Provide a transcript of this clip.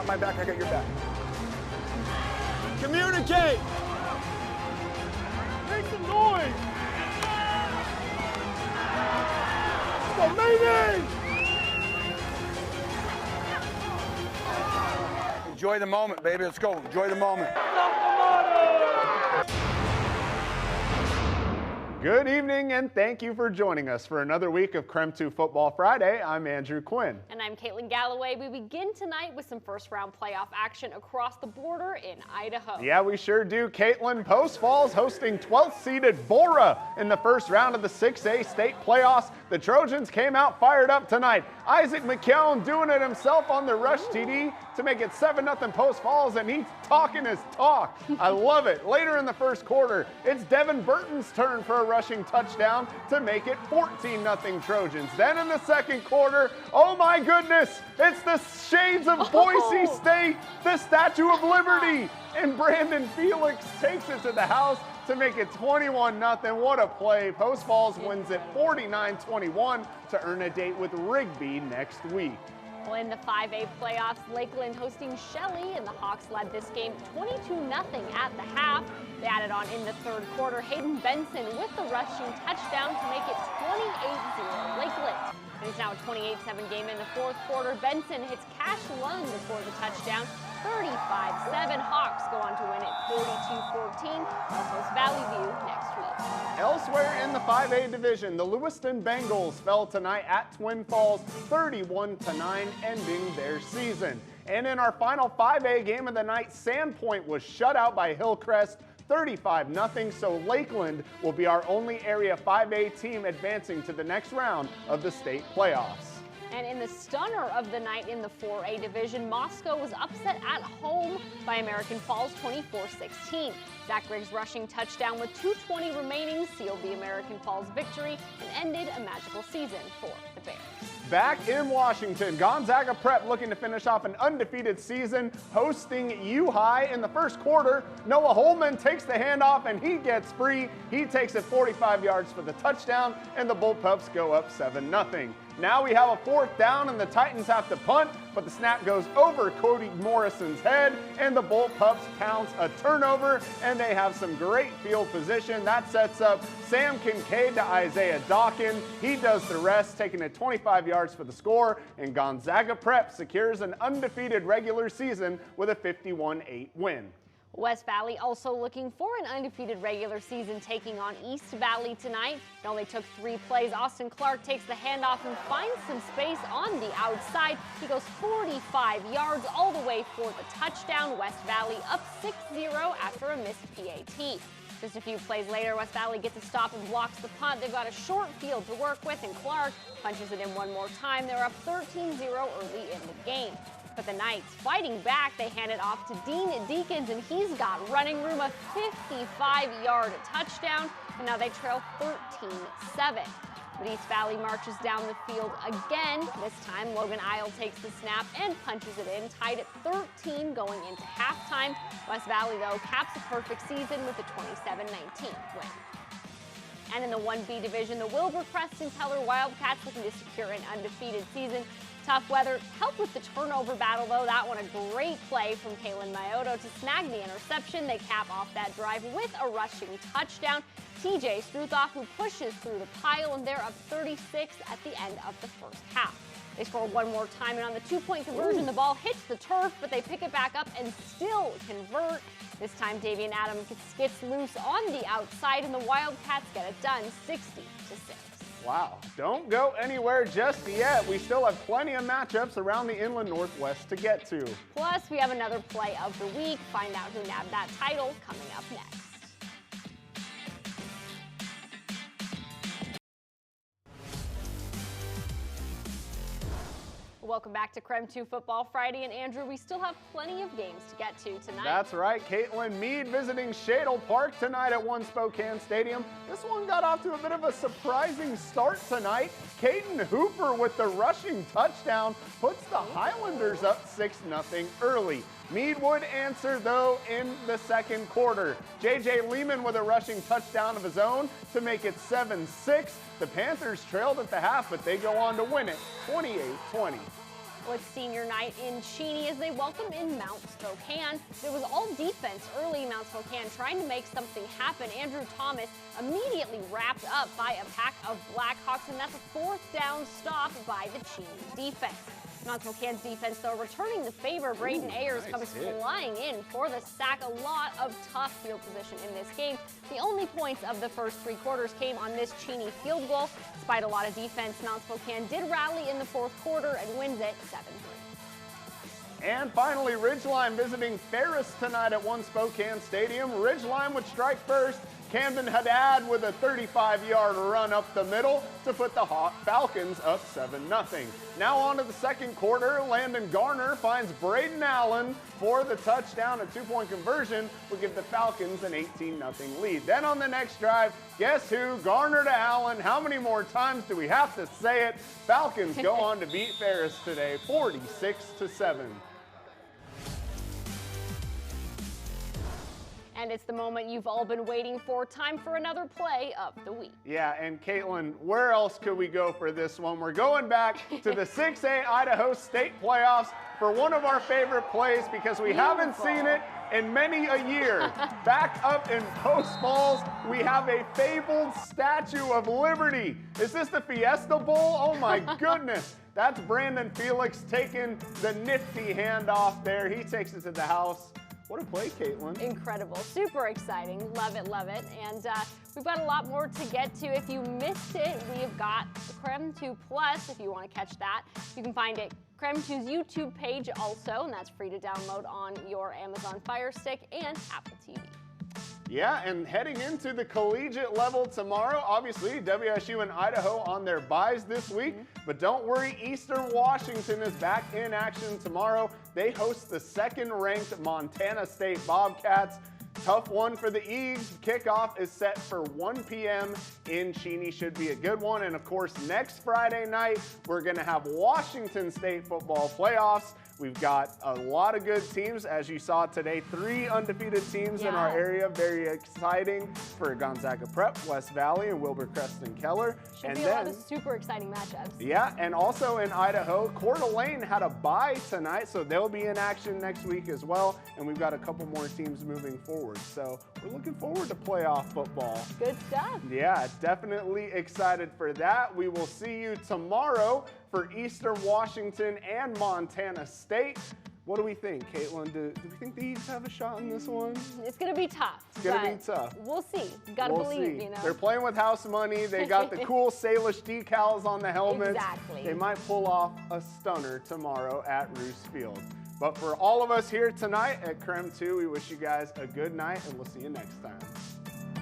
my back, I got your back. Communicate! Make some noise! Come on, baby! Enjoy the moment, baby. Let's go. Enjoy the moment. Good evening, and thank you for joining us for another week of KREM 2 Football Friday. I'm Andrew Quinn. And I'm Caitlin Galloway. We begin tonight with some first-round playoff action across the border in Idaho. Yeah, we sure do. Caitlin, Post Falls hosting 12th-seeded Bora in the first round of the 6A state playoffs. The Trojans came out fired up tonight. Isaac McKeown doing it himself on the rush TD to make it 7-0 Post Falls, and he's talking his talk. I love it. Later in the first quarter, it's Devin Burton's turn for a rushing touchdown to make it 14-0 Trojans. Then in the second quarter, oh my goodness, it's the shades of Boise State, the Statue of Liberty, and Brandon Felix takes it to the house to make it 21-0. What a play. Post Falls wins it 49-21 to earn a date with Rigby next week. Well, in the 5A playoffs, Lakeland hosting Shelley, and the Hawks led this game 22-0 at the half. They added on in the third quarter Hayden Benson with the rushing touchdown to make it 28-0 Lakeland. It is now a 28-7 game in the fourth quarter. Benson hits Cash Lund before the touchdown. 35-7. Hawks go on to win it 42-14. They'll host Valley View next week. Elsewhere in the 5A division, the Lewiston Bengals fell tonight at Twin Falls 31-9, ending their season. And in our final 5A game of the night, Sandpoint was shut out by Hillcrest 35-0, so Lakeland will be our only Area 5A team advancing to the next round of the state playoffs. And in the stunner of the night in the 4A division, Moscow was upset at home by American Falls 24-16. Zach Griggs' rushing touchdown with 2:20 remaining sealed the American Falls victory and ended a magical season for the Bears. Back in Washington, Gonzaga Prep looking to finish off an undefeated season, hosting U-High in the first quarter. Noah Holman takes the handoff and he gets free. He takes it 45 yards for the touchdown, and the Bullpups go up 7-0. Now we have a fourth down and the Titans have to punt, but the snap goes over Cody Morrison's head and the Bullpups pounce a turnover, and they have some great field position. That sets up Sam Kincaid to Isaiah Dawkins. He does the rest, taking it 25 yards for the score, and Gonzaga Prep secures an undefeated regular season with a 51-8 win. West Valley also looking for an undefeated regular season, taking on East Valley tonight. It only took 3 plays. Austin Clark takes the handoff and finds some space on the outside. He goes 45 yards all the way for the touchdown. West Valley up 6-0 after a missed PAT. Just a few plays later, West Valley gets a stop and blocks the punt. They've got a short field to work with, and Clark punches it in one more time. They're up 13-0 early in the game. But the Knights fighting back, they hand it off to Dean Deacons, and he's got running room, a 55-yard touchdown, and now they trail 13-7. But East Valley marches down the field again. This time, Logan Isle takes the snap and punches it in, tied at 13 going into halftime. West Valley, though, caps a perfect season with a 27-19 win. And in the 1B division, the Wilbur-Crest and Teller Wildcats looking to secure an undefeated season. Tough weather helped with the turnover battle, though. That one a great play from Kaylin Mayoto to snag the interception. They cap off that drive with a rushing touchdown. TJ Struthoff, who pushes through the pile, and they're up 36 at the end of the first half. They score one more time, and on the 2-point conversion, the ball hits the turf, but they pick it back up and still convert. This time, Davian Adams gets loose on the outside, and the Wildcats get it done 60-6. Wow, don't go anywhere just yet. We still have plenty of matchups around the Inland Northwest to get to. Plus, we have another play of the week. Find out who nabbed that title coming up next. Welcome back to KREM 2 Football Friday, and Andrew, we still have plenty of games to get to tonight. That's right, Caitlin. Meade visiting Shadle Park tonight at One Spokane Stadium. This one got off to a bit of a surprising start tonight. Caden Hooper with the rushing touchdown puts the Highlanders up 6-0 early. Meade would answer, though, in the second quarter. J.J. Lehman with a rushing touchdown of his own to make it 7-6. The Panthers trailed at the half, but they go on to win it 28-20. Well, it's senior night in Cheney as they welcome in Mount Spokane. It was all defense early. Mount Spokane trying to make something happen. Andrew Thomas immediately wrapped up by a pack of Blackhawks, and that's a 4th down stop by the Cheney defense. Mount Spokane's defense, though, returning the favor. Braden Ayers comes flying in for the sack. A lot of tough field position in this game. The only points of the first 3 quarters came on this Cheney field goal. Despite a lot of defense, Mount Spokane did rally in the 4th quarter and wins it 7-3. And finally, Ridgeline visiting Ferris tonight at One Spokane Stadium. Ridgeline would strike first. Camden Haddad with a 35-yard run up the middle to put the Falcons up 7-0. Now on to the second quarter. Landon Garner finds Braden Allen for the touchdown. A 2-point conversion will give the Falcons an 18-0 lead. Then on the next drive, guess who? Garner to Allen. How many more times do we have to say it? Falcons go on to beat Ferris today, 46-7. And it's the moment you've all been waiting for. Time for another play of the week. Yeah, and Caitlin, where else could we go for this one? We're going back to the 6A Idaho State playoffs for one of our favorite plays because we haven't seen it in many a year. Back up in Post Falls, we have a fabled Statue of Liberty. Is this the Fiesta Bowl? Oh my goodness. That's Brandon Felix taking the nifty handoff there. He takes it to the house. What a play, Caitlin. Incredible. Super exciting. Love it, love it. And we've got a lot more to get to. If you missed it, we've got the KREM 2 Plus if you want to catch that. You can find it KREM 2's YouTube page also, and that's free to download on your Amazon Fire Stick and Apple TV. Yeah, and heading into the collegiate level tomorrow, obviously WSU and Idaho on their byes this week, but don't worry, Eastern Washington is back in action tomorrow. They host the 2nd-ranked Montana State Bobcats. Tough one for the Eags. Kickoff is set for 1 p.m. in Cheney. Should be a good one. And of course, next Friday night, we're going to have Washington State football playoffs. We've got a lot of good teams. As you saw today, 3 undefeated teams in our area. Very exciting for Gonzaga Prep, West Valley, and Wilbur Creston Keller. Should be a lot of super exciting matchups. Yeah, and also in Idaho, Coeur d'Alene had a bye tonight, so they'll be in action next week as well. And we've got a couple more teams moving forward. So we're looking forward to playoff football. Good stuff. Yeah, definitely excited for that. We will see you tomorrow for Eastern Washington and Montana State. What do we think, Caitlin? Do we think the Eags have a shot in this one? It's going to be tough. It's going to be tough. We'll see. You got to believe, you know. They're playing with house money. They got the cool Salish decals on the helmets. Exactly. They might pull off a stunner tomorrow at Roos Field. But for all of us here tonight at KREM 2, we wish you guys a good night, and we'll see you next time.